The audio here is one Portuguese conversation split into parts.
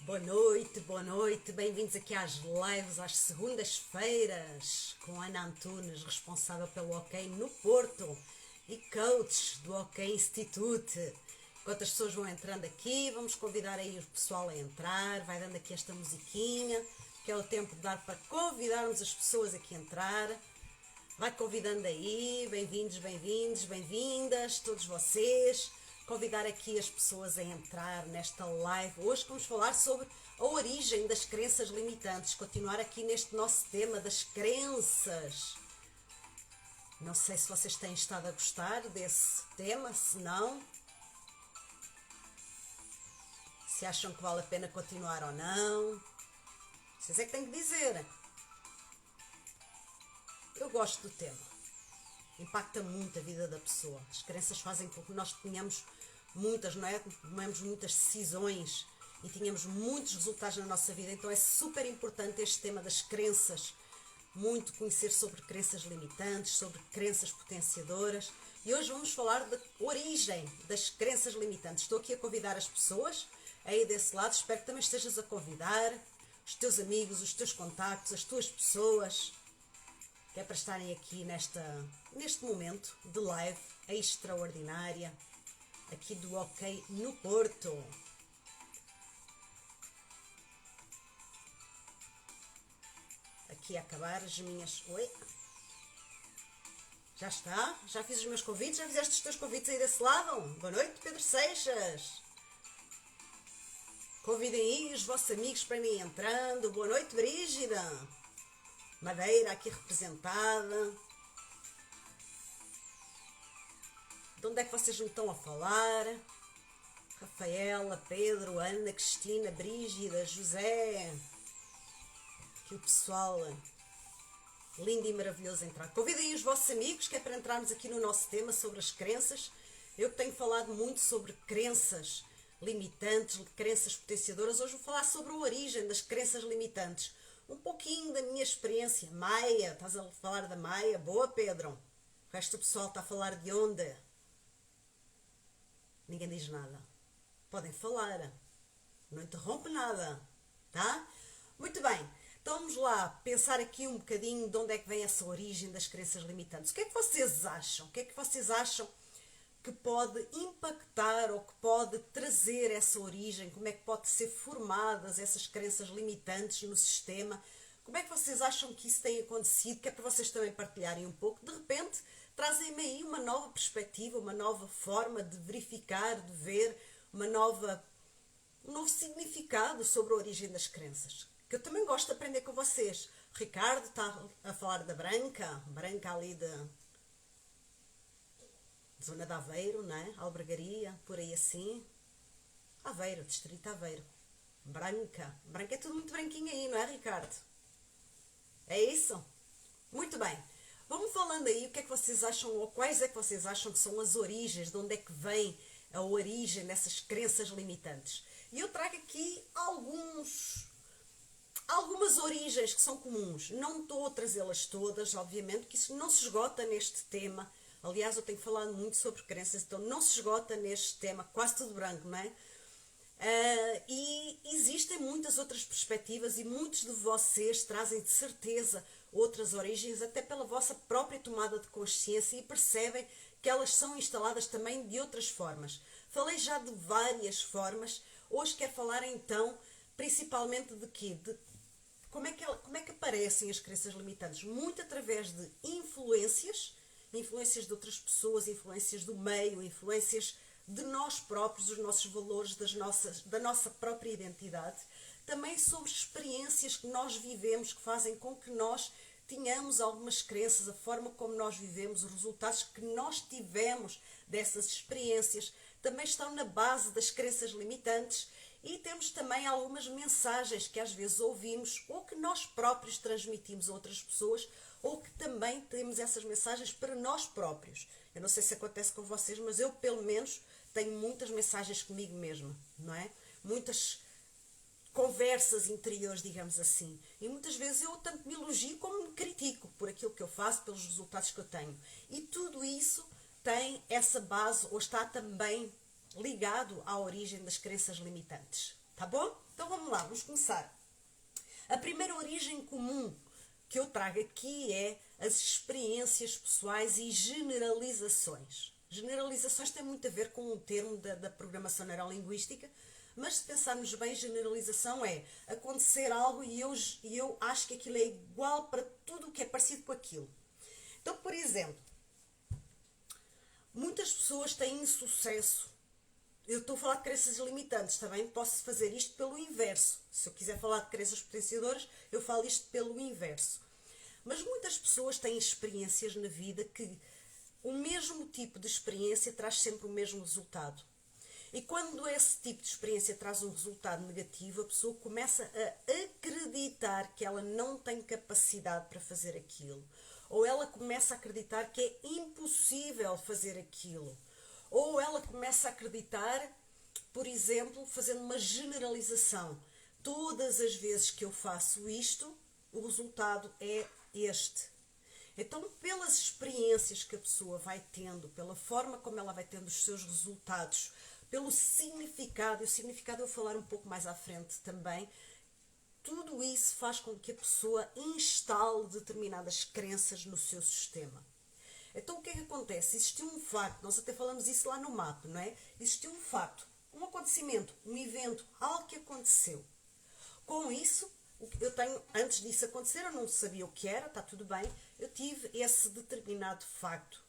Boa noite, bem-vindos aqui às lives às segundas-feiras com Ana Antunes, responsável pelo OK no Porto e coach do OK Institute. Enquanto as pessoas vão entrando aqui, vamos convidar aí o pessoal a entrar, vai dando aqui esta musiquinha, que é o tempo de dar para convidarmos as pessoas aqui a entrar. Vai convidando aí, bem-vindos, bem-vindas, todos vocês. Convidar aqui as pessoas a entrar nesta live. Hoje vamos falar sobre a origem das crenças limitantes. Continuar aqui neste nosso tema das crenças. Não sei se vocês têm estado a gostar desse tema, se não. Se acham que vale a pena continuar ou não. Vocês é que têm que dizer. Eu gosto do tema. Impacta muito a vida da pessoa. As crenças fazem com que nós tenhamos muitas, não é? Tomemos muitas decisões e tenhamos muitos resultados na nossa vida. Então é super importante este tema das crenças. Muito conhecer sobre crenças limitantes, sobre crenças potenciadoras. E hoje vamos falar da origem das crenças limitantes. Estou aqui a convidar as pessoas aí desse lado. Espero que também estejas a convidar os teus amigos, os teus contactos, as tuas pessoas, que é para estarem aqui neste momento de live extraordinária, aqui do OK no Porto. Aqui a acabar as minhas... Oi? Já está? Já fiz os meus convites? Já fizeste os teus convites aí desse lado? Boa noite, Pedro Seixas. Convidem aí os vossos amigos para irem entrando. Boa noite, Brígida. Madeira aqui representada. De onde é que vocês me estão a falar? Rafaela, Pedro, Ana, Cristina, Brígida, José. Aqui o pessoal lindo e maravilhoso entrar. Convidem os vossos amigos, que é para entrarmos aqui no nosso tema sobre as crenças. Eu que tenho falado muito sobre crenças limitantes, crenças potenciadoras. Hoje vou falar sobre a origem das crenças limitantes. Um pouquinho da minha experiência. Maia, estás a falar da Maia? Boa, Pedro. O resto do pessoal está a falar de onde? Ninguém diz nada. Podem falar. Não interrompe nada. Tá? Muito bem. Então vamos lá pensar aqui um bocadinho de onde é que vem essa origem das crenças limitantes. O que é que vocês acham? O que é que vocês acham que pode impactar ou que pode trazer essa origem? Como é que pode ser formadas essas crenças limitantes no sistema? Como é que vocês acham que isso tem acontecido? Que é para vocês também partilharem um pouco. De repente, trazem-me aí uma nova perspectiva, uma nova forma de verificar, de ver, um novo significado sobre a origem das crenças. Que eu também gosto de aprender com vocês. O Ricardo está a falar da Branca ali de zona de Aveiro, não é? Albergaria, por aí assim. Aveiro, distrito Aveiro. Branca é tudo muito branquinho aí, não é, Ricardo? É isso? Muito bem. Vamos falando aí o que é que vocês acham, ou quais é que vocês acham que são as origens, de onde é que vem a origem dessas crenças limitantes. E eu trago aqui algumas origens que são comuns. Não estou a trazê-las todas, obviamente, que isso não se esgota neste tema. Aliás, eu tenho falado muito sobre crenças, então não se esgota neste tema, quase tudo branco, não é? E existem muitas outras perspectivas e muitos de vocês trazem de certeza outras origens, até pela vossa própria tomada de consciência, e percebem que elas são instaladas também de outras formas. Falei já de várias formas, hoje quero falar então principalmente de quê? De como é que aparecem as crenças limitantes? Muito através de influências de outras pessoas, influências do meio, influências de nós próprios, dos nossos valores, da nossa própria identidade. Também sobre experiências que nós vivemos, que fazem com que nós tenhamos algumas crenças, a forma como nós vivemos, os resultados que nós tivemos dessas experiências, também estão na base das crenças limitantes. E temos também algumas mensagens que às vezes ouvimos ou que nós próprios transmitimos a outras pessoas, ou que também temos essas mensagens para nós próprios. Eu não sei se acontece com vocês, mas eu pelo menos tenho muitas mensagens comigo mesma, não é? Muitas conversas interiores, digamos assim. E muitas vezes eu tanto me elogio como me critico por aquilo que eu faço, pelos resultados que eu tenho. E tudo isso tem essa base, ou está também ligado à origem das crenças limitantes. Tá bom? Então vamos lá, vamos começar. A primeira origem comum que eu trago aqui é as experiências pessoais e generalizações. Generalizações têm muito a ver com o termo da programação neurolinguística, mas se pensarmos bem, generalização é acontecer algo e eu acho que aquilo é igual para tudo o que é parecido com aquilo. Então, por exemplo, muitas pessoas têm sucesso. Eu estou a falar de crenças limitantes, também posso fazer isto pelo inverso. Se eu quiser falar de crenças potenciadoras, eu falo isto pelo inverso. Mas muitas pessoas têm experiências na vida que o mesmo tipo de experiência traz sempre o mesmo resultado. E quando esse tipo de experiência traz um resultado negativo, a pessoa começa a acreditar que ela não tem capacidade para fazer aquilo. Ou ela começa a acreditar que é impossível fazer aquilo. Ou ela começa a acreditar, por exemplo, fazendo uma generalização. Todas as vezes que eu faço isto, o resultado é este. Então, pelas experiências que a pessoa vai tendo, pela forma como ela vai tendo os seus resultados, pelo significado, e o significado eu vou falar um pouco mais à frente também, tudo isso faz com que a pessoa instale determinadas crenças no seu sistema. Então o que é que acontece? Existiu um facto, nós até falamos isso lá no mapa, não é? Existiu um facto, um acontecimento, um evento, algo que aconteceu. Com isso, eu tenho, antes disso acontecer, eu não sabia o que era, está tudo bem, eu tive esse determinado facto.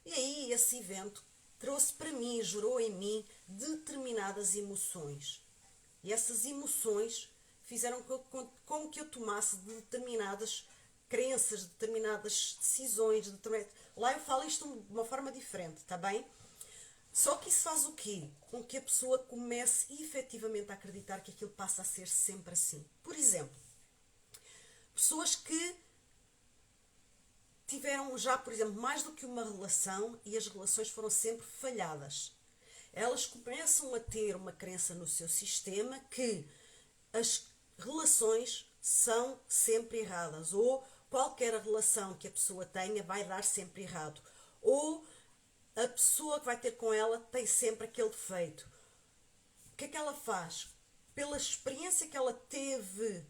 E aí esse evento trouxe para mim, gerou em mim determinadas emoções. E essas emoções fizeram com que eu tomasse determinadas crenças, determinadas decisões. Lá eu falo isto de uma forma diferente, está bem? Só que isso faz o quê? Com que a pessoa comece efetivamente a acreditar que aquilo passa a ser sempre assim. Por exemplo, pessoas que tiveram já, por exemplo, mais do que uma relação e as relações foram sempre falhadas. Elas começam a ter uma crença no seu sistema que as relações são sempre erradas, ou qualquer relação que a pessoa tenha vai dar sempre errado, ou a pessoa que vai ter com ela tem sempre aquele defeito. O que é que ela faz? Pela experiência que ela teve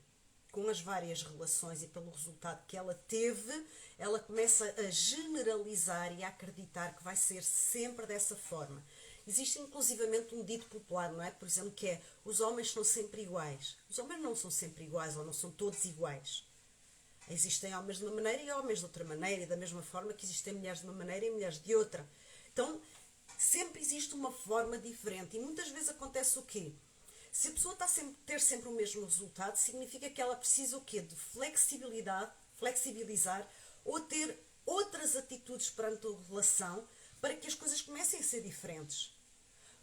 com as várias relações e pelo resultado que ela teve, ela começa a generalizar e a acreditar que vai ser sempre dessa forma. Existe inclusivamente um dito popular, não é? Por exemplo, que é: os homens são sempre iguais. Os homens não são sempre iguais, ou não são todos iguais. Existem homens de uma maneira e homens de outra maneira, e da mesma forma que existem mulheres de uma maneira e mulheres de outra. Então, sempre existe uma forma diferente. E muitas vezes acontece o quê? Se a pessoa está a ter sempre o mesmo resultado, significa que ela precisa o quê? De flexibilidade, flexibilizar, ou ter outras atitudes perante a relação para que as coisas comecem a ser diferentes.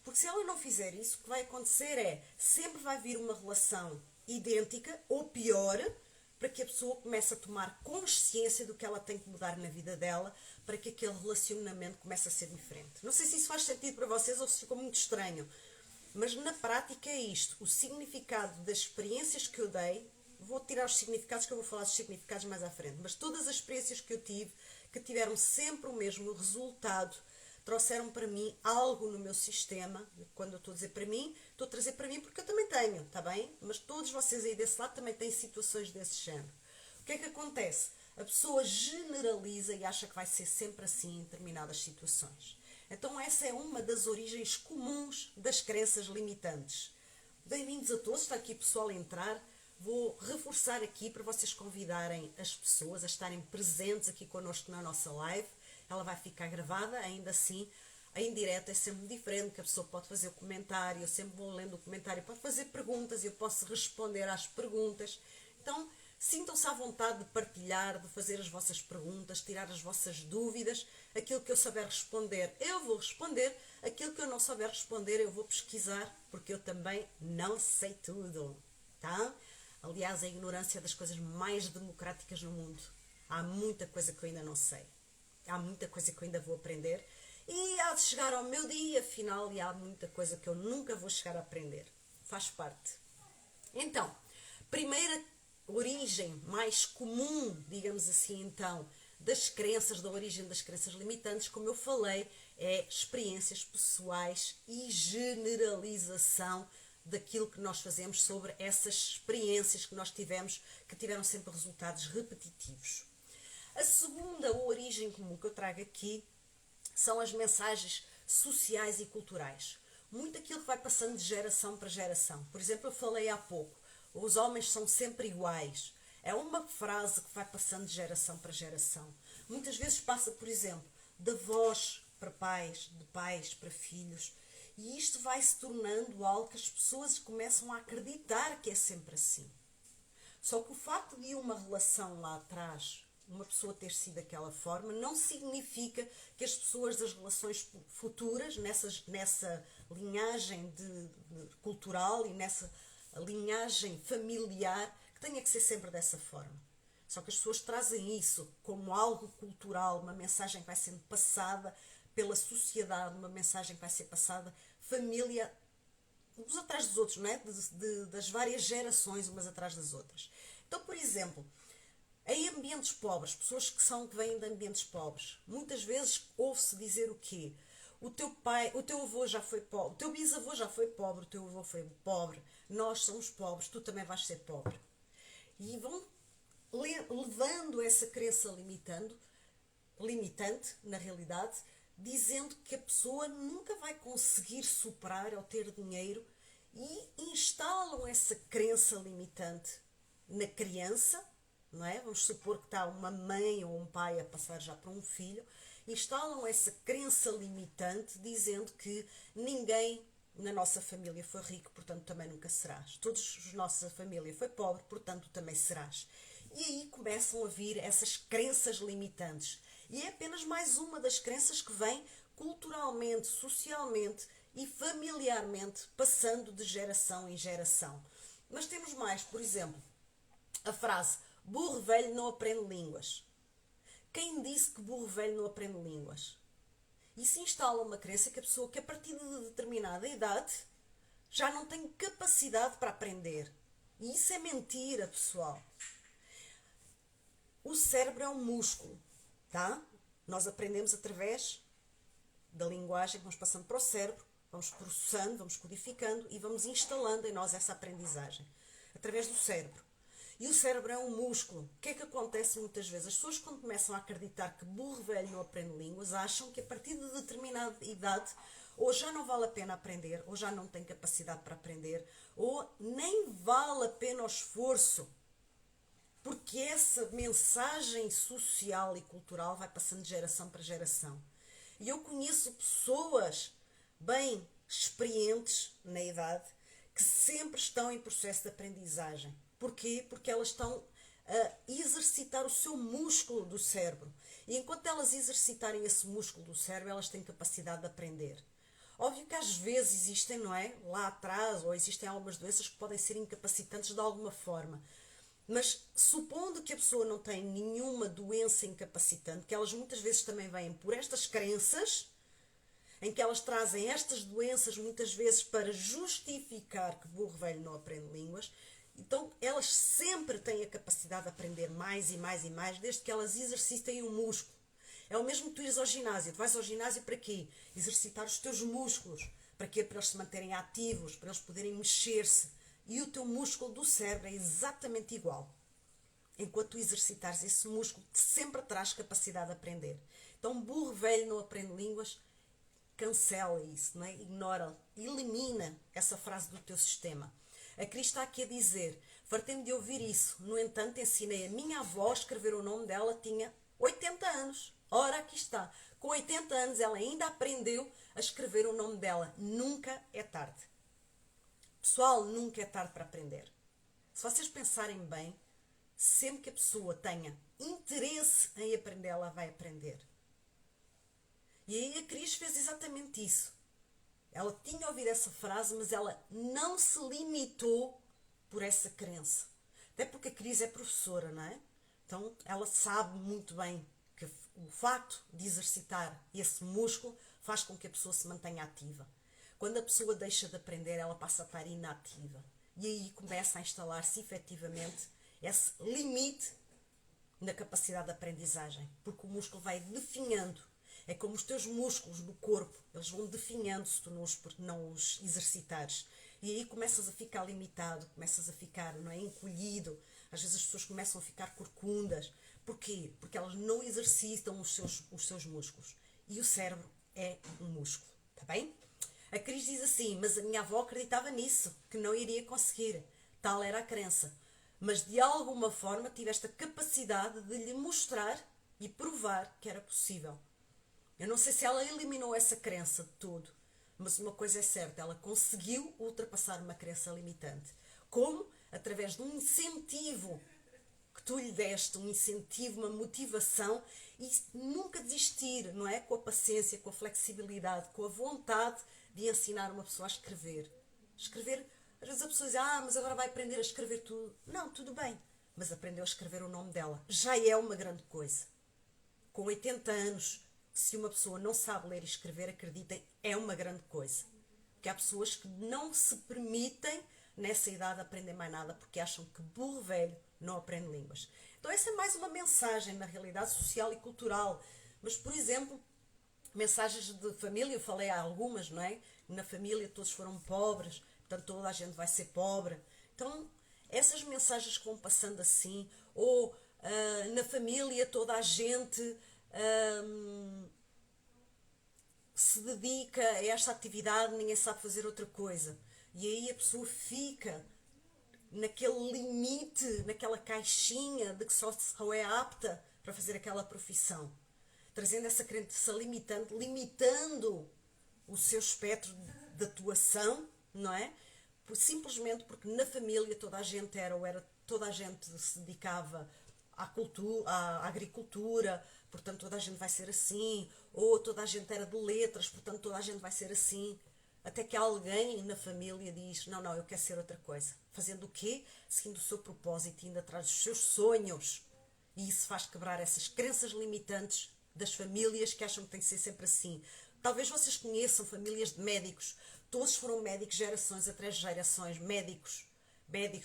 Porque se ela não fizer isso, o que vai acontecer é, sempre vai vir uma relação idêntica ou pior, para que a pessoa comece a tomar consciência do que ela tem que mudar na vida dela, para que aquele relacionamento comece a ser diferente. Não sei se isso faz sentido para vocês ou se ficou muito estranho, mas na prática é isto. O significado das experiências que eu dei, vou tirar os significados, que eu vou falar dos significados mais à frente, mas todas as experiências que eu tive, que tiveram sempre o mesmo resultado, trouxeram para mim algo no meu sistema. Quando eu estou a dizer para mim, estou a trazer para mim porque eu também tenho, está bem? Mas todos vocês aí desse lado também têm situações desse género. O que é que acontece? A pessoa generaliza e acha que vai ser sempre assim em determinadas situações. Então essa é uma das origens comuns das crenças limitantes. Bem-vindos a todos, está aqui pessoal a entrar. Vou reforçar aqui para vocês convidarem as pessoas a estarem presentes aqui connosco na nossa live. Ela vai ficar gravada, ainda assim, em direto é sempre diferente, que a pessoa pode fazer o comentário, eu sempre vou lendo o comentário, pode fazer perguntas e eu posso responder às perguntas. Então, sintam-se à vontade de partilhar, de fazer as vossas perguntas, tirar as vossas dúvidas. Aquilo que eu souber responder, eu vou responder. Aquilo que eu não souber responder, eu vou pesquisar, porque eu também não sei tudo, tá? Aliás, a ignorância é das coisas mais democráticas no mundo. Há muita coisa que eu ainda não sei. Há muita coisa que eu ainda vou aprender. E há de chegar ao meu dia final e há muita coisa que eu nunca vou chegar a aprender. Faz parte. Então, primeira origem mais comum, digamos assim, então, das crenças, da origem das crenças limitantes, como eu falei, é experiências pessoais e generalização daquilo que nós fazemos sobre essas experiências que nós tivemos, que tiveram sempre resultados repetitivos. A segunda origem comum que eu trago aqui são as mensagens sociais e culturais. Muito aquilo que vai passando de geração para geração. Por exemplo, eu falei há pouco, os homens são sempre iguais. É uma frase que vai passando de geração para geração. Muitas vezes passa, por exemplo, de avós para pais, de pais para filhos. E isto vai se tornando algo que as pessoas começam a acreditar que é sempre assim. Só que o facto de uma relação lá atrás, uma pessoa ter sido daquela forma, não significa que as pessoas das relações futuras, nessa linhagem cultural e nessa linhagem familiar, que tenha que ser sempre dessa forma. Só que as pessoas trazem isso como algo cultural, uma mensagem que vai sendo passada pela sociedade, uma mensagem que vai ser passada família uns atrás dos outros, não é? Das várias gerações umas atrás das outras. Então, por exemplo, em ambientes pobres, pessoas que vêm de ambientes pobres, muitas vezes ouve-se dizer o quê? O teu avô já foi pobre, o teu bisavô já foi pobre, o teu avô foi pobre, nós somos pobres, tu também vais ser pobre. E vão levando essa crença limitante, na realidade, dizendo que a pessoa nunca vai conseguir superar ou ter dinheiro, e instalam essa crença limitante na criança, não é? Vamos supor que está uma mãe ou um pai a passar já para um filho, instalam essa crença limitante dizendo que ninguém na nossa família foi rico, portanto também nunca serás. Todos a nossa família foi pobre, portanto também serás. E aí começam a vir essas crenças limitantes. E é apenas mais uma das crenças que vem culturalmente, socialmente e familiarmente passando de geração em geração. Mas temos mais, por exemplo, a frase burro velho não aprende línguas. Quem disse que burro velho não aprende línguas? Isso instala uma crença que a pessoa que a partir de determinada idade já não tem capacidade para aprender. E isso é mentira, pessoal. O cérebro é um músculo, tá? Nós aprendemos através da linguagem que vamos passando para o cérebro, vamos processando, vamos codificando e vamos instalando em nós essa aprendizagem através do cérebro. E o cérebro é um músculo. O que é que acontece muitas vezes? As pessoas, quando começam a acreditar que burro velho não aprende línguas, acham que a partir de determinada idade ou já não vale a pena aprender, ou já não tem capacidade para aprender, ou nem vale a pena o esforço. Porque essa mensagem social e cultural vai passando de geração para geração. E eu conheço pessoas bem experientes na idade que sempre estão em processo de aprendizagem. Porquê? Porque elas estão a exercitar o seu músculo do cérebro. E enquanto elas exercitarem esse músculo do cérebro, elas têm capacidade de aprender. Óbvio que às vezes existem, não é? Lá atrás, ou existem algumas doenças que podem ser incapacitantes de alguma forma. Mas supondo que a pessoa não tem nenhuma doença incapacitante, que elas muitas vezes também vêm por estas crenças, em que elas trazem estas doenças muitas vezes para justificar que burro velho não aprende línguas, então elas sempre têm a capacidade de aprender mais e mais e mais, desde que elas exercitem o músculo. É o mesmo que tu ires ao ginásio. Tu vais ao ginásio para quê? Exercitar os teus músculos. Para quê? Para eles se manterem ativos, para eles poderem mexer-se. E o teu músculo do cérebro é exatamente igual. Enquanto tu exercitares esse músculo, que sempre traz capacidade de aprender. Então, burro velho não aprende línguas, cancela isso, não é? Ignora, elimina essa frase do teu sistema. A Cris está aqui a dizer, fartei-me de ouvir isso. No entanto, ensinei a minha avó a escrever o nome dela, tinha 80 anos. Ora, aqui está. Com 80 anos, ela ainda aprendeu a escrever o nome dela. Nunca é tarde. Pessoal, nunca é tarde para aprender. Se vocês pensarem bem, sempre que a pessoa tenha interesse em aprender, ela vai aprender. E aí a Cris fez exatamente isso. Ela tinha ouvido essa frase, mas ela não se limitou por essa crença. Até porque a Cris é professora, não é? Então ela sabe muito bem que o facto de exercitar esse músculo faz com que a pessoa se mantenha ativa. Quando a pessoa deixa de aprender, ela passa a estar inativa. E aí começa a instalar-se efetivamente esse limite na capacidade de aprendizagem. Porque o músculo vai definhando. É como os teus músculos do corpo. Eles vão definhando se tu não os exercitares. E aí começas a ficar limitado, começas a ficar, não é, encolhido. Às vezes as pessoas começam a ficar corcundas. Porquê? Porque elas não exercitam os seus músculos. E o cérebro é um músculo, está bem? A Cris diz assim, mas a minha avó acreditava nisso, que não iria conseguir. Tal era a crença. Mas de alguma forma tive esta capacidade de lhe mostrar e provar que era possível. Eu não sei se ela eliminou essa crença de todo, mas uma coisa é certa, ela conseguiu ultrapassar uma crença limitante. Como? Através de um incentivo que tu lhe deste, um incentivo, uma motivação, e nunca desistir, não é? Com a paciência, com a flexibilidade, com a vontade de ensinar uma pessoa a escrever. Escrever, às vezes a pessoa diz, mas agora vai aprender a escrever tudo. Não, tudo bem, mas aprendeu a escrever o nome dela. Já é uma grande coisa. Com 80 anos, se uma pessoa não sabe ler e escrever, acreditem, é uma grande coisa. Porque há pessoas que não se permitem, nessa idade, aprender mais nada, porque acham que burro velho não aprende línguas. Então essa é mais uma mensagem, na realidade, social e cultural. Mas, por exemplo, mensagens de família, eu falei há algumas, não é? Na família todos foram pobres, portanto toda a gente vai ser pobre. Então, essas mensagens que vão passando assim, ou na família toda a gente se dedica a esta atividade, ninguém sabe fazer outra coisa. E aí a pessoa fica naquele limite, naquela caixinha de que só é apta para fazer aquela profissão. Trazendo essa crença limitante, limitando o seu espectro de atuação, não é? Simplesmente porque na família toda a gente toda a gente se dedicava à cultura, à agricultura, portanto toda a gente vai ser assim, ou toda a gente era de letras, portanto toda a gente vai ser assim. Até que alguém na família diz, não, eu quero ser outra coisa. Fazendo o quê? Seguindo o seu propósito, indo atrás dos seus sonhos. E isso faz quebrar essas crenças limitantes das famílias que acham que tem que ser sempre assim. Talvez vocês conheçam famílias de médicos. Todos foram médicos, gerações atrás de gerações, médicos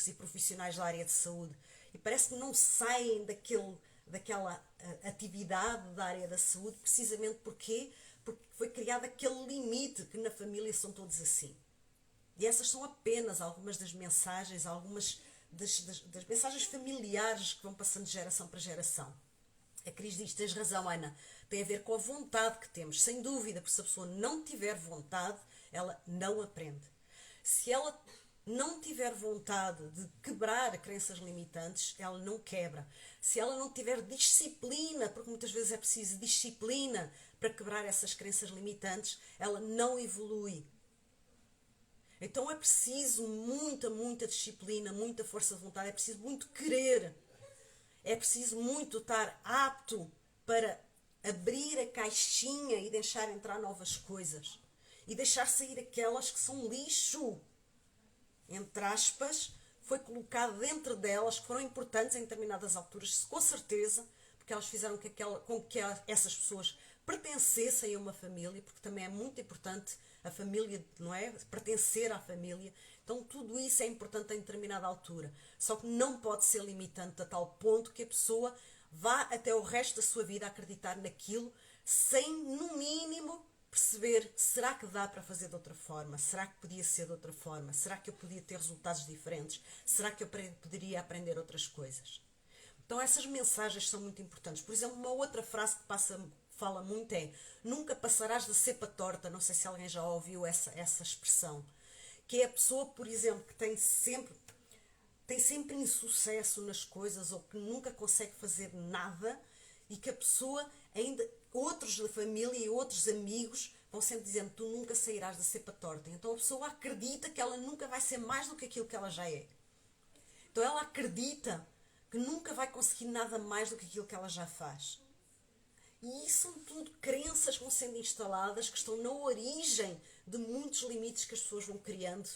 e profissionais da área de saúde. E parece que não saem daquela atividade da área da saúde, precisamente porque foi criado aquele limite que na família são todos assim. E essas são apenas algumas das mensagens, algumas das mensagens familiares que vão passando de geração para geração. A Cris diz, tens razão, Ana, tem a ver com a vontade que temos, sem dúvida, porque se a pessoa não tiver vontade, ela não aprende. Se ela não tiver vontade de quebrar crenças limitantes, ela não quebra. Se ela não tiver disciplina, porque muitas vezes é preciso disciplina para quebrar essas crenças limitantes, ela não evolui. Então é preciso muita disciplina, muita força de vontade, é preciso muito querer. É preciso muito estar apto para abrir a caixinha e deixar entrar novas coisas. E deixar sair aquelas que são lixo. Entre aspas, foi colocado dentro delas, que foram importantes em determinadas alturas, com certeza, porque elas fizeram com que essas pessoas pertencessem a uma família, porque também é muito importante a família, não é? Pertencer à família. Então tudo isso é importante em determinada altura. Só que não pode ser limitante a tal ponto que a pessoa vá até o resto da sua vida a acreditar naquilo, sem, no mínimo, perceber, será que dá para fazer de outra forma? Será que podia ser de outra forma? Será que eu podia ter resultados diferentes? Será que eu poderia aprender outras coisas? Então essas mensagens são muito importantes. Por exemplo, uma outra frase que fala muito é, nunca passarás da cepa torta. Não sei se alguém já ouviu essa expressão. Que é a pessoa, por exemplo, que tem sempre insucesso nas coisas ou que nunca consegue fazer nada e que a pessoa ainda, outros da família e outros amigos vão sempre dizendo, tu nunca sairás da cepa torta. Então a pessoa acredita que ela nunca vai ser mais do que aquilo que ela já é. Então ela acredita que nunca vai conseguir nada mais do que aquilo que ela já faz. E isso são tudo crenças que vão sendo instaladas, que estão na origem de muitos limites que as pessoas vão criando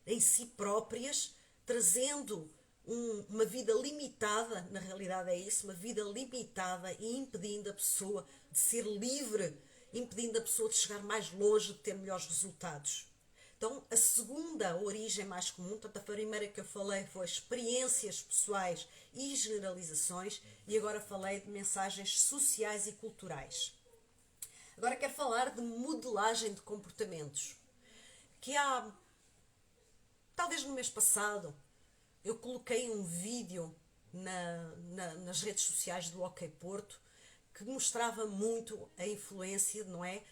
em si próprias, trazendo uma vida limitada, na realidade é isso, uma vida limitada e impedindo a pessoa de ser livre, impedindo a pessoa de chegar mais longe, de ter melhores resultados. Então, a segunda origem mais comum, portanto, a primeira que eu falei foi experiências pessoais e generalizações, e agora falei de mensagens sociais e culturais. Agora quero falar de modelagem de comportamentos, que há talvez no mês passado, eu coloquei um vídeo nas redes sociais do OK Porto que mostrava muito a influência, não é?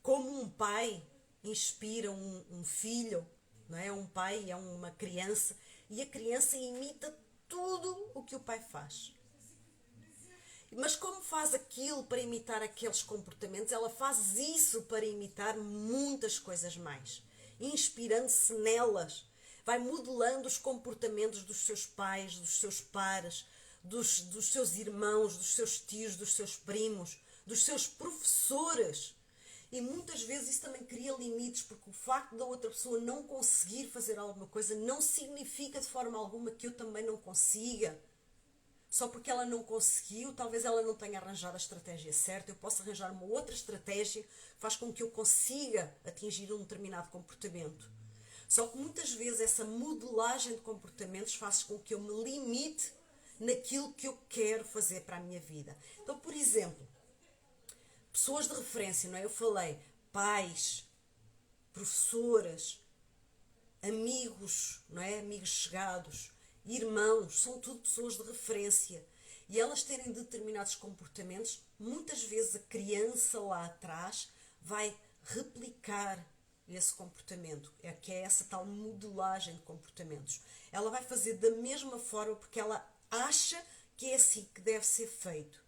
Como um pai inspira um filho, não é? Um pai é uma criança e a criança imita tudo o que o pai faz. Mas como faz aquilo para imitar aqueles comportamentos, ela faz isso para imitar muitas coisas mais, inspirando-se nelas. Vai modelando os comportamentos dos seus pais, dos seus pares, dos seus irmãos, dos seus tios, dos seus primos, dos seus professores. E muitas vezes isso também cria limites, porque o facto da outra pessoa não conseguir fazer alguma coisa não significa de forma alguma que eu também não consiga. Só porque ela não conseguiu, talvez ela não tenha arranjado a estratégia certa, eu posso arranjar uma outra estratégia que faz com que eu consiga atingir um determinado comportamento. Só que muitas vezes essa modelagem de comportamentos faz com que eu me limite naquilo que eu quero fazer para a minha vida. Então, por exemplo, pessoas de referência, não é? Eu falei pais, professoras, amigos, não é? Amigos chegados, irmãos, são tudo pessoas de referência. E elas terem determinados comportamentos, muitas vezes a criança lá atrás vai replicar esse comportamento, que é essa tal modelagem de comportamentos. Ela vai fazer da mesma forma porque ela acha que é assim que deve ser feito.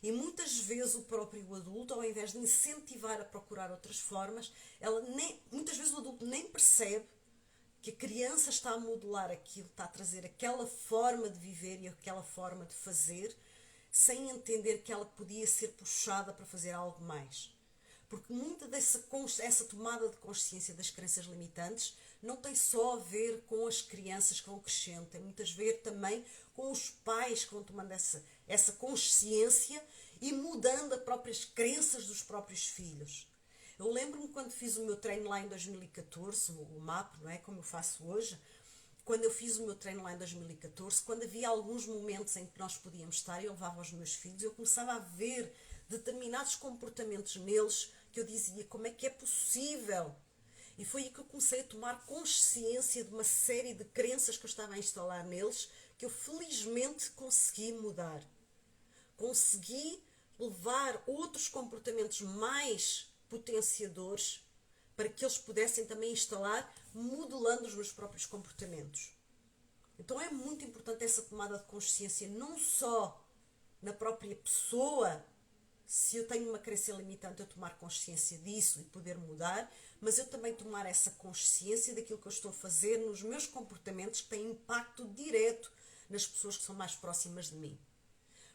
E muitas vezes o próprio adulto, ao invés de incentivar a procurar outras formas, muitas vezes o adulto nem percebe que a criança está a modelar aquilo, está a trazer aquela forma de viver e aquela forma de fazer, sem entender que ela podia ser puxada para fazer algo mais. Porque muita essa tomada de consciência das crenças limitantes não tem só a ver com as crianças que vão crescendo, tem muitas a ver também com os pais que vão tomando essa consciência e mudando as próprias crenças dos próprios filhos. Eu lembro-me quando fiz o meu treino lá em 2014, o MAP, não é? Como eu faço hoje, quando eu fiz o meu treino lá em 2014, quando havia alguns momentos em que nós podíamos estar, eu levava os meus filhos, eu começava a ver determinados comportamentos neles que eu dizia, como é que é possível? E foi aí que eu comecei a tomar consciência de uma série de crenças que eu estava a instalar neles, que eu felizmente consegui mudar. Consegui levar outros comportamentos mais potenciadores para que eles pudessem também instalar, modelando os meus próprios comportamentos. Então é muito importante essa tomada de consciência, não só na própria pessoa, se eu tenho uma crença limitante, eu tomar consciência disso e poder mudar, mas eu também tomar essa consciência daquilo que eu estou a fazer nos meus comportamentos que têm impacto direto nas pessoas que são mais próximas de mim.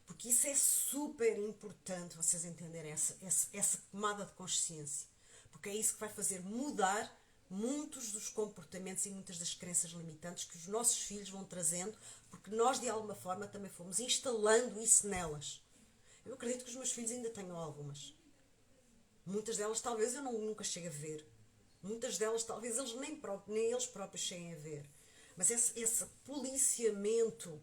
Porque isso é super importante, vocês entenderem essa tomada de consciência. Porque é isso que vai fazer mudar muitos dos comportamentos e muitas das crenças limitantes que os nossos filhos vão trazendo, porque nós de alguma forma também fomos instalando isso nelas. Eu acredito que os meus filhos ainda tenham algumas. Muitas delas talvez eu nunca chegue a ver. Muitas delas talvez eles nem eles próprios cheguem a ver. Mas esse policiamento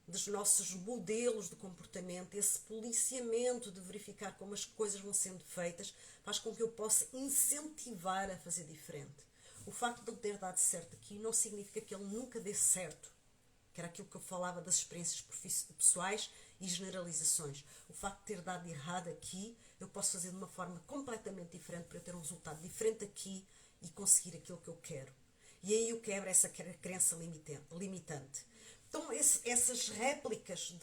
dos nossos modelos de comportamento, esse policiamento de verificar como as coisas vão sendo feitas, faz com que eu possa incentivar a fazer diferente. O facto de eu ter dado certo aqui não significa que ele nunca dê certo, que era aquilo que eu falava das experiências pessoais e generalizações. O facto de ter dado errado aqui, eu posso fazer de uma forma completamente diferente para eu ter um resultado diferente aqui e conseguir aquilo que eu quero. E aí eu quebro essa crença limitante. Então, essas réplicas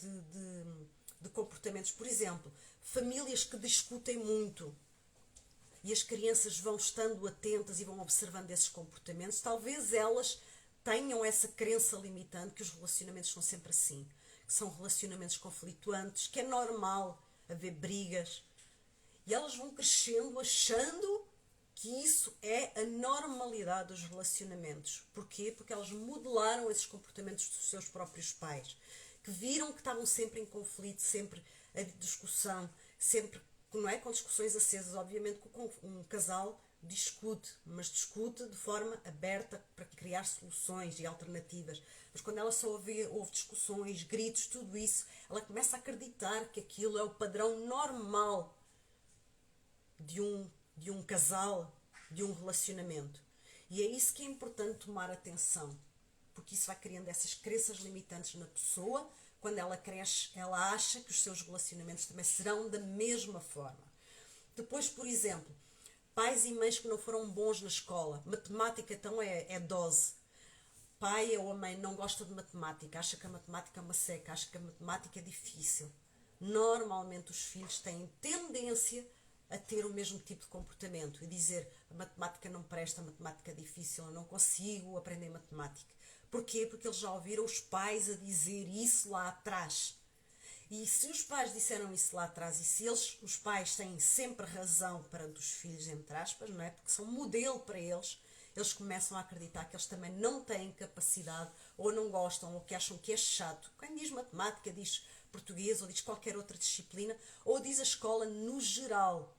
de comportamentos, por exemplo, famílias que discutem muito e as crianças vão estando atentas e vão observando esses comportamentos, talvez elas tenham essa crença limitante que os relacionamentos são sempre assim, que são relacionamentos conflituantes, que é normal haver brigas, e elas vão crescendo achando que isso é a normalidade dos relacionamentos. Porquê? Porque elas modelaram esses comportamentos dos seus próprios pais, que viram que estavam sempre em conflito, sempre a discussão, sempre, não é, com discussões acesas. Obviamente que um casal discute, mas discute de forma aberta para criar soluções e alternativas. Mas quando ela só ouve discussões, gritos, tudo isso, ela começa a acreditar que aquilo é o padrão normal de um casal, de um relacionamento. E é isso que é importante tomar atenção, porque isso vai criando essas crenças limitantes na pessoa. Quando ela cresce, ela acha que os seus relacionamentos também serão da mesma forma. Depois, por exemplo, pais e mães que não foram bons na escola. Matemática, então, é dose. Pai ou a mãe não gosta de matemática, acha que a matemática é uma seca, acha que a matemática é difícil. Normalmente os filhos têm tendência a ter o mesmo tipo de comportamento e dizer: a matemática não presta, a matemática é difícil, eu não consigo aprender matemática. Porquê? Porque eles já ouviram os pais a dizer isso lá atrás. E se os pais disseram isso lá atrás, e se os pais têm sempre razão perante os filhos, entre aspas, não é? Porque são modelo para eles começam a acreditar que eles também não têm capacidade, ou não gostam, ou que acham que é chato. Quem diz matemática, diz português, ou diz qualquer outra disciplina, ou diz a escola no geral.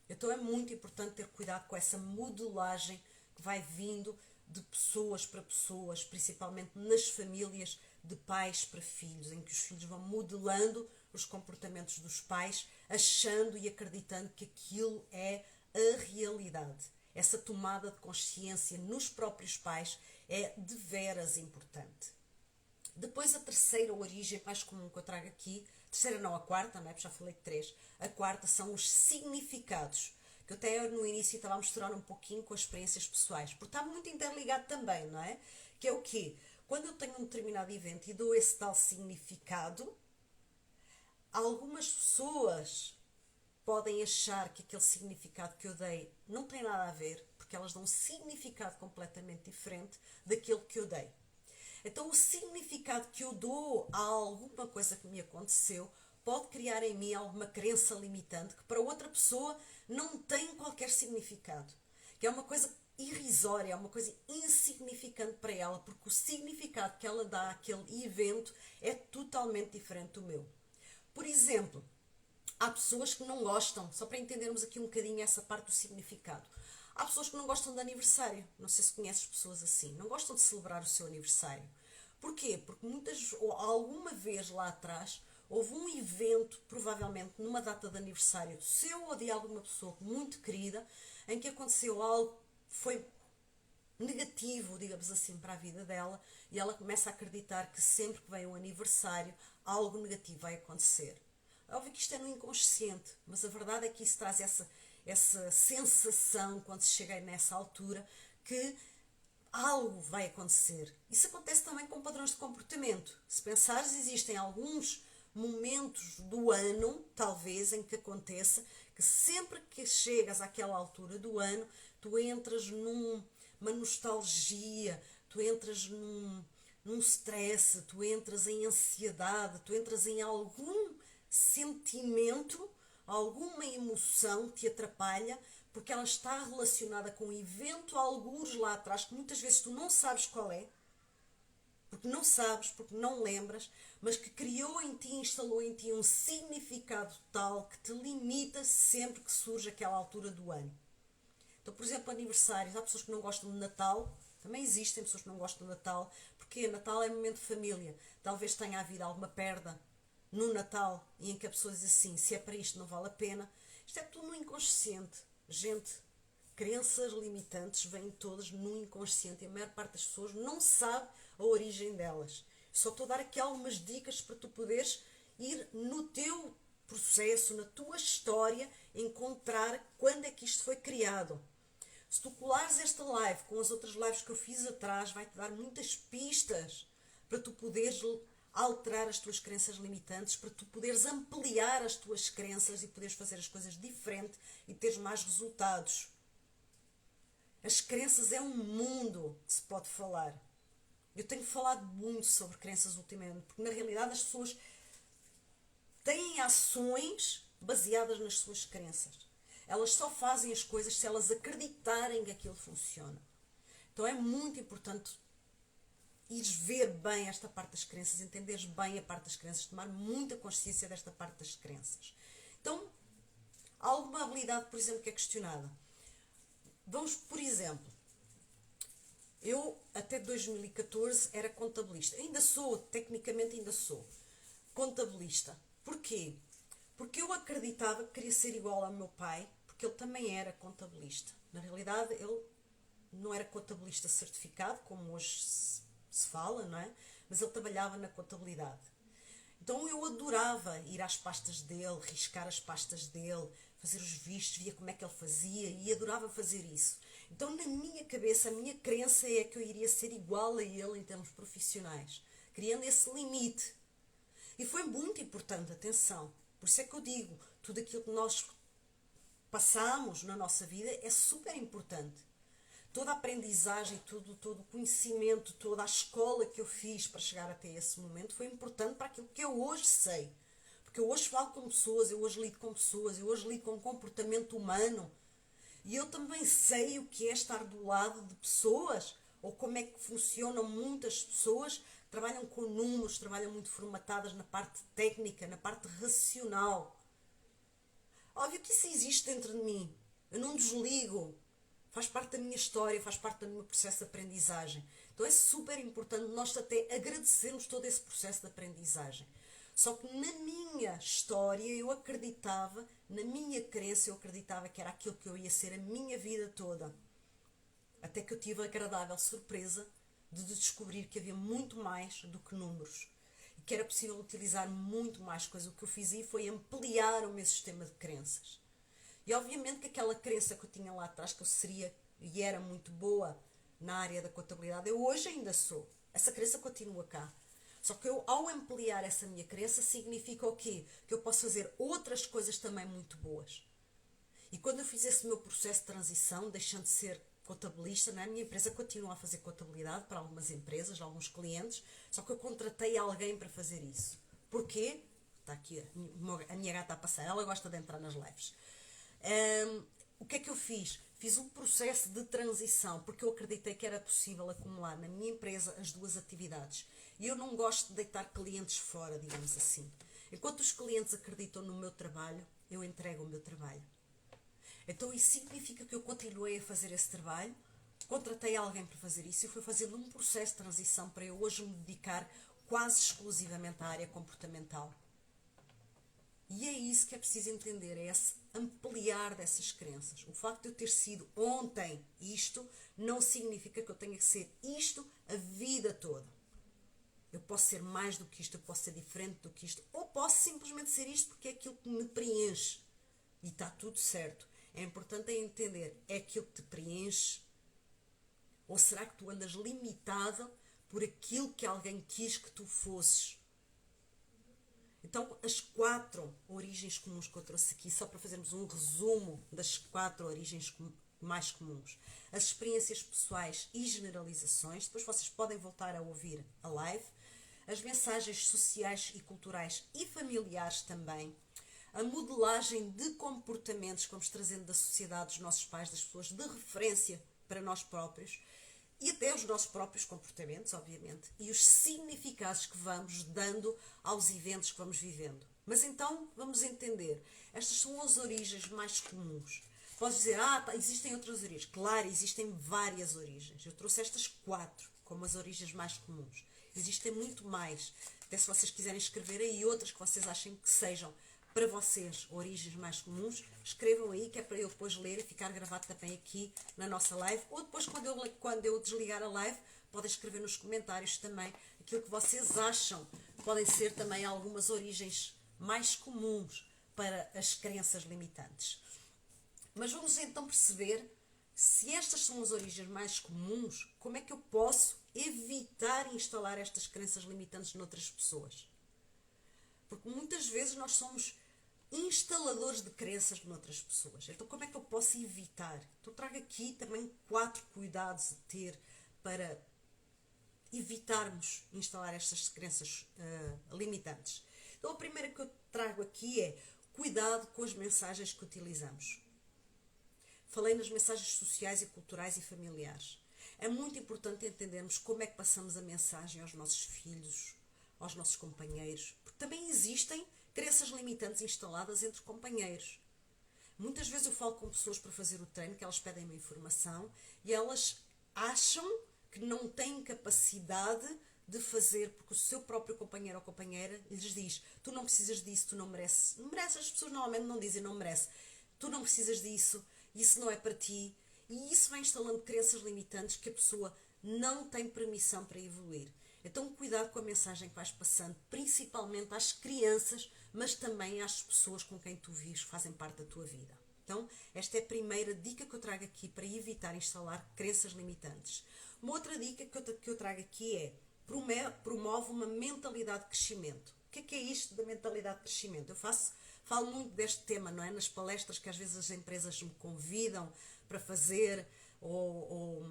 Então é muito importante ter cuidado com essa modelagem que vai vindo de pessoas para pessoas, principalmente nas famílias, de pais para filhos, em que os filhos vão modelando os comportamentos dos pais, achando e acreditando que aquilo é a realidade. Essa tomada de consciência nos próprios pais é de veras importante. Depois, a terceira origem mais comum que eu trago aqui, terceira não, a quarta, não é? Porque já falei de três. A quarta são os significados, que eu até no início estava a misturar um pouquinho com as experiências pessoais, porque está muito interligado também, não é? Que é o quê? Quando eu tenho um determinado evento e dou esse tal significado, algumas pessoas podem achar que aquele significado que eu dei não tem nada a ver, porque elas dão um significado completamente diferente daquele que eu dei. Então, o significado que eu dou a alguma coisa que me aconteceu pode criar em mim alguma crença limitante que para outra pessoa não tem qualquer significado. Que é uma coisa irrisória, é uma coisa insignificante para ela, porque o significado que ela dá àquele evento é totalmente diferente do meu. Por exemplo, há pessoas que não gostam, só para entendermos aqui um bocadinho essa parte do significado. Há pessoas que não gostam de aniversário. Não sei se conheces pessoas assim. Não gostam de celebrar o seu aniversário. Porquê? Porque muitas, ou alguma vez lá atrás, houve um evento, provavelmente numa data de aniversário seu ou de alguma pessoa muito querida, em que aconteceu algo que foi negativo, digamos assim, para a vida dela, e ela começa a acreditar que sempre que vem um aniversário, algo negativo vai acontecer. É óbvio que isto é no inconsciente, mas a verdade é que isso traz essa sensação, quando se chega nessa altura, que algo vai acontecer. Isso acontece também com padrões de comportamento. Se pensares, existem alguns momentos do ano, talvez, em que aconteça, que sempre que chegas àquela altura do ano, tu entras numa nostalgia, tu entras num stress, tu entras em ansiedade, tu entras em algum sentimento, alguma emoção te atrapalha, porque ela está relacionada com um evento algures lá atrás, que muitas vezes tu não sabes qual é, porque não sabes, porque não lembras, mas que criou em ti, instalou em ti um significado tal que te limita sempre que surge aquela altura do ano. Então, por exemplo, aniversários, há pessoas que não gostam de Natal, também existem pessoas que não gostam de Natal, porque Natal é momento de família, talvez tenha havido alguma perda no Natal e em que a pessoa diz assim: se é para isto não vale a pena. Isto é tudo no inconsciente. Gente, crenças limitantes vêm todas no inconsciente e a maior parte das pessoas não sabe a origem delas. Só estou a dar aqui algumas dicas para tu poderes ir no teu processo, na tua história, encontrar quando é que isto foi criado. Se tu colares esta live com as outras lives que eu fiz atrás, vai-te dar muitas pistas para tu poderes alterar as tuas crenças limitantes, para tu poderes ampliar as tuas crenças e poderes fazer as coisas diferente e teres mais resultados. As crenças é um mundo que se pode falar. Eu tenho falado muito sobre crenças ultimamente, porque na realidade as pessoas têm ações baseadas nas suas crenças. Elas só fazem as coisas se elas acreditarem que aquilo funciona. Então é muito importante ires ver bem esta parte das crenças, entenderes bem a parte das crenças, tomar muita consciência desta parte das crenças. Então, há alguma habilidade, por exemplo, que é questionada. Vamos, por exemplo, eu até 2014 era contabilista. Ainda sou, tecnicamente ainda sou contabilista. Porquê? Porque eu acreditava que queria ser igual ao meu pai, porque ele também era contabilista. Na realidade, ele não era contabilista certificado, como hoje se fala, não é? Mas ele trabalhava na contabilidade. Então eu adorava ir às pastas dele, riscar as pastas dele, fazer os vistos, via como é que ele fazia e adorava fazer isso. Então na minha cabeça, a minha crença é que eu iria ser igual a ele em termos profissionais, criando esse limite. E foi muito importante, atenção. Por isso é que eu digo, tudo aquilo que nós passamos na nossa vida é super importante. Toda a aprendizagem, todo o conhecimento, toda a escola que eu fiz para chegar até esse momento foi importante para aquilo que eu hoje sei. Porque eu hoje falo com pessoas, eu hoje lido com pessoas, eu hoje lido com o comportamento humano. E eu também sei o que é estar do lado de pessoas, ou como é que funcionam muitas pessoas que trabalham com números, trabalham muito formatadas na parte técnica, na parte racional. Óbvio que isso existe dentro de mim. Eu não desligo. Faz parte da minha história, faz parte do meu processo de aprendizagem. Então é super importante nós até agradecermos todo esse processo de aprendizagem. Só que na minha história eu acreditava, na minha crença eu acreditava que era aquilo que eu ia ser a minha vida toda. Até que eu tive a agradável surpresa de descobrir que havia muito mais do que números. E que era possível utilizar muito mais coisas. O que eu fiz aí foi ampliar o meu sistema de crenças. E obviamente que aquela crença que eu tinha lá atrás, que eu seria e era muito boa na área da contabilidade, eu hoje ainda sou. Essa crença continua cá. Só que eu, ao ampliar essa minha crença, significa o quê? Que eu posso fazer outras coisas também muito boas. E quando eu fiz esse meu processo de transição, deixando de ser contabilista, a minha empresa continua a fazer contabilidade para algumas empresas, alguns clientes, só que eu contratei alguém para fazer isso. Porquê? Está aqui a minha gata a passar, ela gosta de entrar nas lives. O que é que eu fiz? Fiz um processo de transição, porque eu acreditei que era possível acumular na minha empresa as duas atividades. E eu não gosto de deitar clientes fora, digamos assim. Enquanto os clientes acreditam no meu trabalho, eu entrego o meu trabalho. Então isso significa que eu continuei a fazer esse trabalho, contratei alguém para fazer isso e fui fazendo um processo de transição para eu hoje me dedicar quase exclusivamente à área comportamental. E é isso que é preciso entender, é esse ampliar dessas crenças. O facto de eu ter sido ontem isto, não significa que eu tenha que ser isto a vida toda. Eu posso ser mais do que isto, eu posso ser diferente do que isto, ou posso simplesmente ser isto porque é aquilo que me preenche. E está tudo certo. É importante entender, é aquilo que te preenche? Ou será que tu andas limitado por aquilo que alguém quis que tu fosses? Então, as 4 origens comuns que eu trouxe aqui, só para fazermos um resumo das 4 origens mais comuns. As experiências pessoais e generalizações, depois vocês podem voltar a ouvir a live. As mensagens sociais e culturais e familiares também. A modelagem de comportamentos que vamos trazendo da sociedade, dos nossos pais, das pessoas, de referência para nós próprios. E até os nossos próprios comportamentos, obviamente, e os significados que vamos dando aos eventos que vamos vivendo. Mas então, vamos entender, estas são as origens mais comuns. Podes dizer, existem outras origens. Claro, existem várias origens. Eu trouxe estas 4 como as origens mais comuns. Existem muito mais. Até se vocês quiserem escrever aí outras que vocês achem que sejam para vocês origens mais comuns, escrevam aí que é para eu depois ler e ficar gravado também aqui na nossa live, ou depois quando eu desligar a live, podem escrever nos comentários também aquilo que vocês acham podem ser também algumas origens mais comuns para as crenças limitantes. Mas vamos então perceber, se estas são as origens mais comuns, como é que eu posso evitar instalar estas crenças limitantes noutras pessoas? Porque muitas vezes nós somos instaladores de crenças noutras pessoas. Então como é que eu posso evitar? Então trago aqui também 4 cuidados a ter para evitarmos instalar estas crenças limitantes. Então a primeira que eu trago aqui é cuidado com as mensagens que utilizamos. Falei nas mensagens sociais e culturais e familiares. É muito importante entendermos como é que passamos a mensagem aos nossos filhos, aos nossos companheiros, porque também existem crenças limitantes instaladas entre companheiros. Muitas vezes eu falo com pessoas para fazer o treino, que elas pedem uma informação e elas acham que não têm capacidade de fazer, porque o seu próprio companheiro ou companheira lhes diz, tu não precisas disso, tu não mereces. Não mereces, as pessoas normalmente não dizem não merece. Tu não precisas disso, isso não é para ti. E isso vai instalando crenças limitantes que a pessoa não tem permissão para evoluir. Então, cuidado com a mensagem que vais passando, principalmente às crianças, mas também às pessoas com quem tu vives, que fazem parte da tua vida. Então, esta é a primeira dica que eu trago aqui para evitar instalar crenças limitantes. Uma outra dica que eu trago aqui é: promove uma mentalidade de crescimento. O que é isto da mentalidade de crescimento? Falo muito deste tema, não é? Nas palestras que às vezes as empresas me convidam para fazer, ou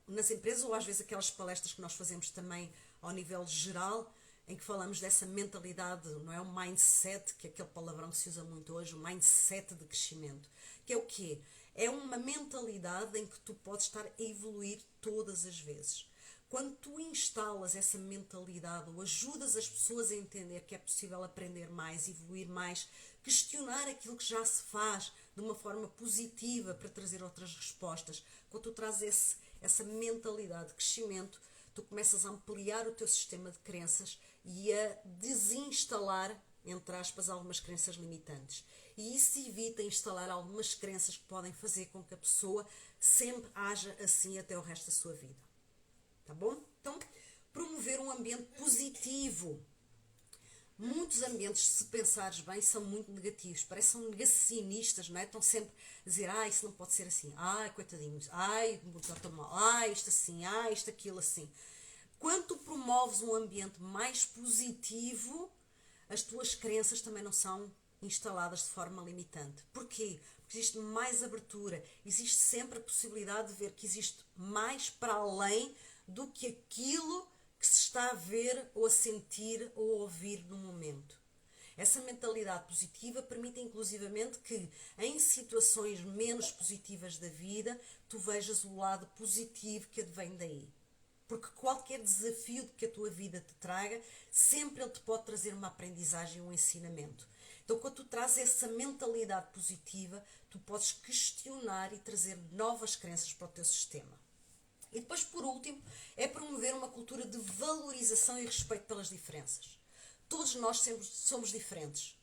nas empresas, ou às vezes aquelas palestras que nós fazemos também ao nível geral, em que falamos dessa mentalidade, não é? O mindset, que é aquele palavrão que se usa muito hoje, o mindset de crescimento. Que é o quê? É uma mentalidade em que tu podes estar a evoluir todas as vezes. Quando tu instalas essa mentalidade ou ajudas as pessoas a entender que é possível aprender mais, evoluir mais, questionar aquilo que já se faz de uma forma positiva para trazer outras respostas, quando tu trazes essa mentalidade de crescimento, tu começas a ampliar o teu sistema de crenças e a desinstalar, entre aspas, algumas crenças limitantes. E isso evita instalar algumas crenças que podem fazer com que a pessoa sempre haja assim até o resto da sua vida. Tá bom? Então, promover um ambiente positivo. Muitos ambientes, se pensares bem, são muito negativos. Parecem negacionistas, não é? Estão sempre a dizer, isso não pode ser assim. Coitadinhos. Está mal. Isto assim. Isto aquilo assim. Quando tu promoves um ambiente mais positivo, as tuas crenças também não são instaladas de forma limitante. Porquê? Porque existe mais abertura. Existe sempre a possibilidade de ver que existe mais para além do que aquilo que se está a ver ou a sentir ou a ouvir no momento. Essa mentalidade positiva permite inclusivamente que em situações menos positivas da vida tu vejas o lado positivo que advém daí. Porque qualquer desafio que a tua vida te traga, sempre ele te pode trazer uma aprendizagem, um ensinamento. Então, quando tu trazes essa mentalidade positiva, tu podes questionar e trazer novas crenças para o teu sistema. E depois, por último, é promover uma cultura de valorização e respeito pelas diferenças. Todos nós somos diferentes.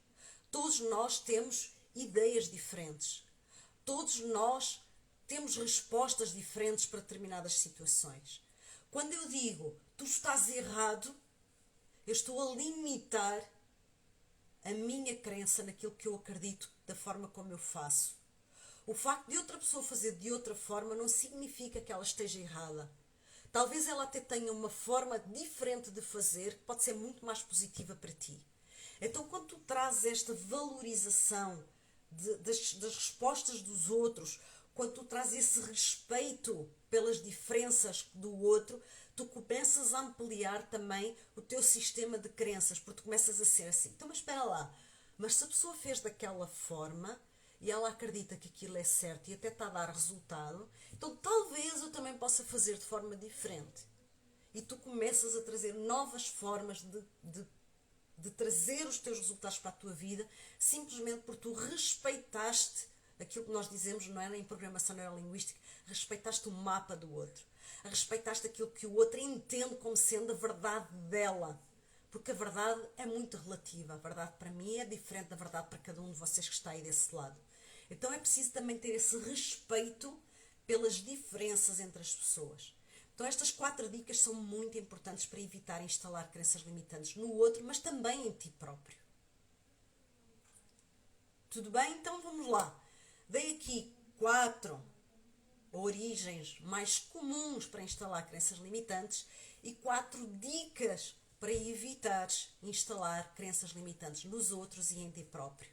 Todos nós temos ideias diferentes. Todos nós temos respostas diferentes para determinadas situações. Quando eu digo, tu estás errado, eu estou a limitar a minha crença naquilo que eu acredito, da forma como eu faço. O facto de outra pessoa fazer de outra forma não significa que ela esteja errada. Talvez ela até tenha uma forma diferente de fazer que pode ser muito mais positiva para ti. Então, quando tu trazes esta valorização das respostas dos outros, quando tu trazes esse respeito pelas diferenças do outro, tu começas a ampliar também o teu sistema de crenças, porque tu começas a ser assim. Então, mas espera lá, mas se a pessoa fez daquela forma e ela acredita que aquilo é certo e até está a dar resultado, então talvez eu também possa fazer de forma diferente. E tu começas a trazer novas formas de trazer os teus resultados para a tua vida, simplesmente porque tu respeitaste aquilo que nós dizemos, não é, em programação neurolinguística, respeitaste o mapa do outro, respeitaste aquilo que o outro entende como sendo a verdade dela. Porque a verdade é muito relativa. A verdade para mim é diferente da verdade para cada um de vocês que está aí desse lado. Então é preciso também ter esse respeito pelas diferenças entre as pessoas. Então estas 4 dicas são muito importantes para evitar instalar crenças limitantes no outro, mas também em ti próprio. Tudo bem? Então vamos lá. Dei aqui 4 origens mais comuns para instalar crenças limitantes e 4 dicas para evitar instalar crenças limitantes nos outros e em ti próprio.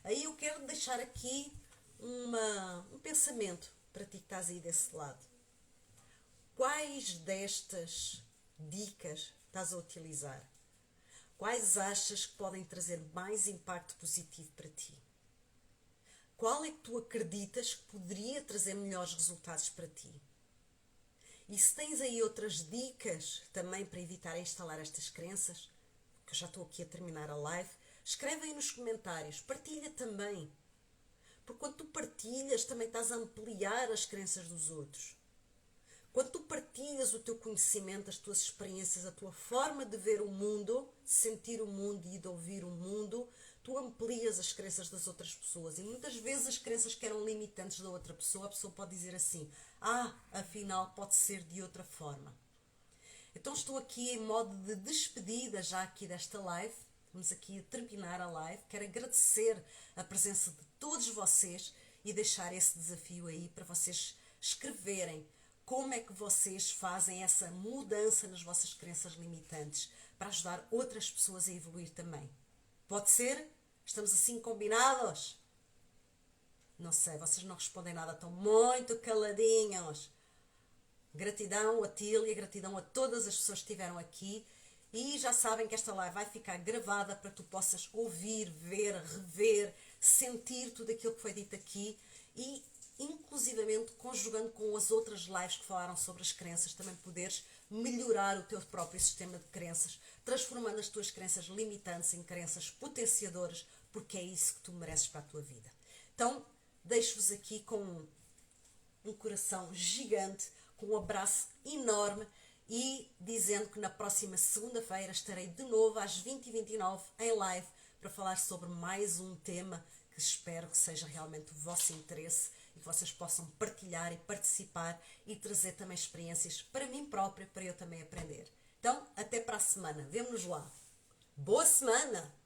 Aí eu quero deixar aqui um pensamento para ti que estás aí desse lado. Quais destas dicas estás a utilizar? Quais achas que podem trazer mais impacto positivo para ti? Qual é que tu acreditas que poderia trazer melhores resultados para ti? E se tens aí outras dicas também para evitar instalar estas crenças, que eu já estou aqui a terminar a live, escreve aí nos comentários, partilha também. Porque quando tu partilhas, também estás a ampliar as crenças dos outros. Quando tu partilhas o teu conhecimento, as tuas experiências, a tua forma de ver o mundo, de sentir o mundo e de ouvir o mundo, tu amplias as crenças das outras pessoas e muitas vezes as crenças que eram limitantes da outra pessoa, a pessoa pode dizer assim, afinal pode ser de outra forma. Então estou aqui em modo de despedida já aqui desta live. Vamos aqui a terminar a live. Quero agradecer a presença de todos vocês e deixar esse desafio aí para vocês escreverem como é que vocês fazem essa mudança nas vossas crenças limitantes para ajudar outras pessoas a evoluir também. Pode ser? Estamos assim combinados? Não sei, vocês não respondem nada, estão muito caladinhos. Gratidão a Tília, gratidão a todas as pessoas que estiveram aqui e já sabem que esta live vai ficar gravada para que tu possas ouvir, ver, rever, sentir tudo aquilo que foi dito aqui e inclusivamente conjugando com as outras lives que falaram sobre as crenças, também poderes melhorar o teu próprio sistema de crenças, transformando as tuas crenças limitantes em crenças potenciadoras, porque é isso que tu mereces para a tua vida. Então, deixo-vos aqui com um coração gigante, com um abraço enorme e dizendo que na próxima segunda-feira estarei de novo às 20h29 em live para falar sobre mais um tema que espero que seja realmente do vosso interesse e que vocês possam partilhar e participar e trazer também experiências para mim própria, para eu também aprender. Então, até para a semana. Vemo-nos lá. Boa semana!